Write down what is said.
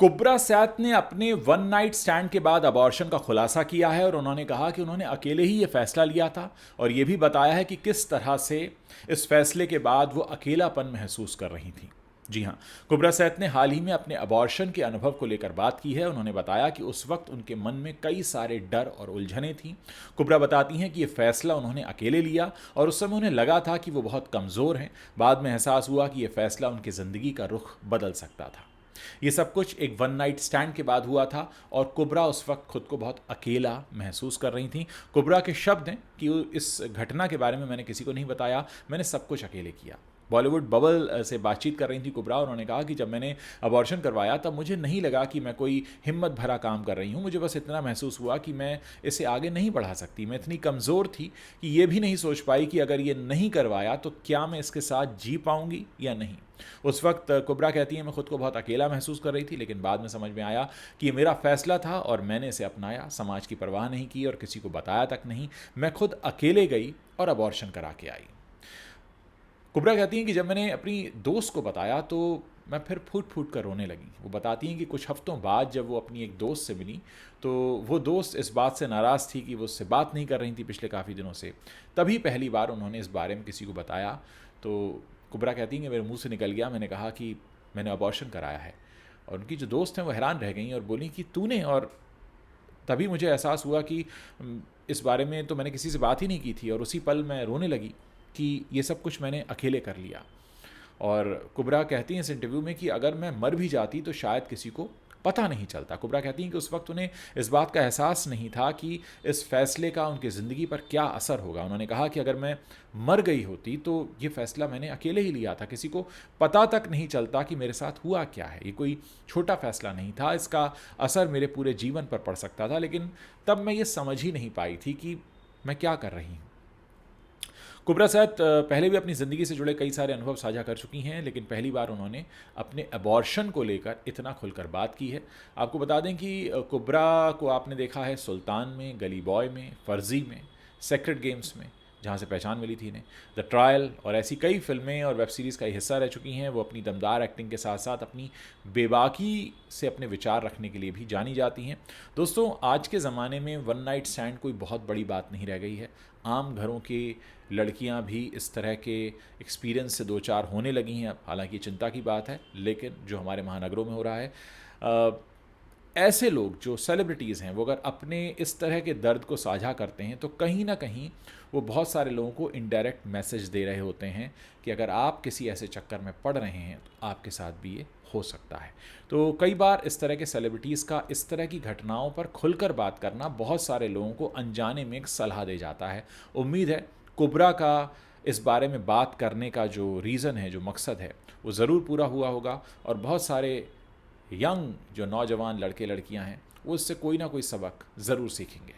कुब्रा सैत ने अपने one night stand के बाद अबॉर्शन का खुलासा किया है और उन्होंने कहा कि उन्होंने अकेले ही ये फैसला लिया था और ये भी बताया है कि किस तरह से इस फैसले के बाद वो अकेलापन महसूस कर रही थी। जी हाँ, कुब्रा सैत ने हाल ही में अपने अबॉर्शन के अनुभव को लेकर बात की है। उन्होंने बताया कि उस वक्त उनके मन में कई सारे डर और उलझनें थीं। कुब्रा बताती हैं कि ये फैसला उन्होंने अकेले लिया और उस समय उन्हें लगा था कि वो बहुत कमज़ोर हैं। बाद में एहसास हुआ कि ये फैसला उनकी ज़िंदगी का रुख बदल सकता था। ये सब कुछ एक वन नाइट स्टैंड के बाद हुआ था और कुब्रा उस वक्त खुद को बहुत अकेला महसूस कर रही थी। कुब्रा के शब्द हैं कि इस घटना के बारे में मैंने किसी को नहीं बताया, मैंने सब कुछ अकेले किया। बॉलीवुड बबल से बातचीत कर रही थी कुब्रा। उन्होंने कहा कि जब मैंने अबॉर्शन करवाया तब मुझे नहीं लगा कि मैं कोई हिम्मत भरा काम कर रही हूँ। मुझे बस इतना महसूस हुआ कि मैं इसे आगे नहीं बढ़ा सकती। मैं इतनी कमज़ोर थी कि ये भी नहीं सोच पाई कि अगर ये नहीं करवाया तो क्या मैं इसके साथ जी पाऊँगी या नहीं। उस वक्त कुब्रा कहती है मैं खुद को बहुत अकेला महसूस कर रही थी, लेकिन बाद में समझ में आया कि ये मेरा फैसला था और मैंने इसे अपनाया। समाज की परवाह नहीं की और किसी को बताया तक नहीं। मैं खुद अकेले गई और अबॉर्शन करा के आई। कुब्रा कहती हैं कि जब मैंने अपनी दोस्त को बताया तो मैं फिर फूट फूट कर रोने लगी। वो बताती हैं कि कुछ हफ्तों बाद जब वो अपनी एक दोस्त से मिली तो वो दोस्त इस बात से नाराज़ थी कि वो उससे बात नहीं कर रही थी पिछले काफ़ी दिनों से। तभी पहली बार उन्होंने इस बारे में किसी को बताया। तो कुब्रा कहती हैं कि मेरे मुंह से निकल गया, मैंने कहा कि मैंने अबॉर्शन कराया है। और उनकी जो दोस्त हैं वो हैरान रह गई और बोली कि तूने। और तभी मुझे एहसास हुआ कि इस बारे में तो मैंने किसी से बात ही नहीं की थी और उसी पल मैं रोने लगी कि ये सब कुछ मैंने अकेले कर लिया। और कुब्रा कहती हैं इस इंटरव्यू में कि अगर मैं मर भी जाती तो शायद किसी को पता नहीं चलता। कुब्रा कहती हैं कि उस वक्त उन्हें इस बात का एहसास नहीं था कि इस फैसले का उनकी ज़िंदगी पर क्या असर होगा। उन्होंने कहा कि अगर मैं मर गई होती तो ये फ़ैसला मैंने अकेले ही लिया था, किसी को पता तक नहीं चलता कि मेरे साथ हुआ क्या है। ये कोई छोटा फ़ैसला नहीं था, इसका असर मेरे पूरे जीवन पर पड़ सकता था। लेकिन तब मैं ये समझ ही नहीं पाई थी कि मैं क्या कर रही हूँ। कुब्रा सैद पहले भी अपनी ज़िंदगी से जुड़े कई सारे अनुभव साझा कर चुकी हैं, लेकिन पहली बार उन्होंने अपने अबॉर्शन को लेकर इतना खुलकर बात की है। आपको बता दें कि कुब्रा को आपने देखा है सुल्तान में, गली बॉय में, फ़र्जी में, सेक्रेट गेम्स में, जहाँ से पहचान मिली थी इन्हें, द ट्रायल और ऐसी कई फिल्में और वेब सीरीज़ का हिस्सा रह चुकी हैं। वो अपनी दमदार एक्टिंग के साथ साथ अपनी बेबाकी से अपने विचार रखने के लिए भी जानी जाती हैं। दोस्तों, आज के ज़माने में वन नाइट स्टैंड कोई बहुत बड़ी बात नहीं रह गई है। आम घरों की लड़कियां भी इस तरह के एक्सपीरियंस से दो चार होने लगी हैं। अब हालांकि चिंता की बात है, लेकिन जो हमारे महानगरों में हो रहा है, ऐसे लोग जो सेलिब्रिटीज़ हैं वो अगर अपने इस तरह के दर्द को साझा करते हैं तो कहीं ना कहीं वो बहुत सारे लोगों को इनडायरेक्ट मैसेज दे रहे होते हैं कि अगर आप किसी ऐसे चक्कर में पड़ रहे हैं तो आपके साथ भी ये हो सकता है। तो कई बार इस तरह के सेलिब्रिटीज़ का इस तरह की घटनाओं पर खुलकर बात करना बहुत सारे लोगों को अनजाने में एक सलाह दे जाता है। उम्मीद है कुब्रा का इस बारे में बात करने का जो रीज़न है, जो मकसद है, वो ज़रूर पूरा हुआ होगा और बहुत सारे यंग जो नौजवान लड़के लड़कियां हैं वो इससे कोई ना कोई सबक ज़रूर सीखेंगे।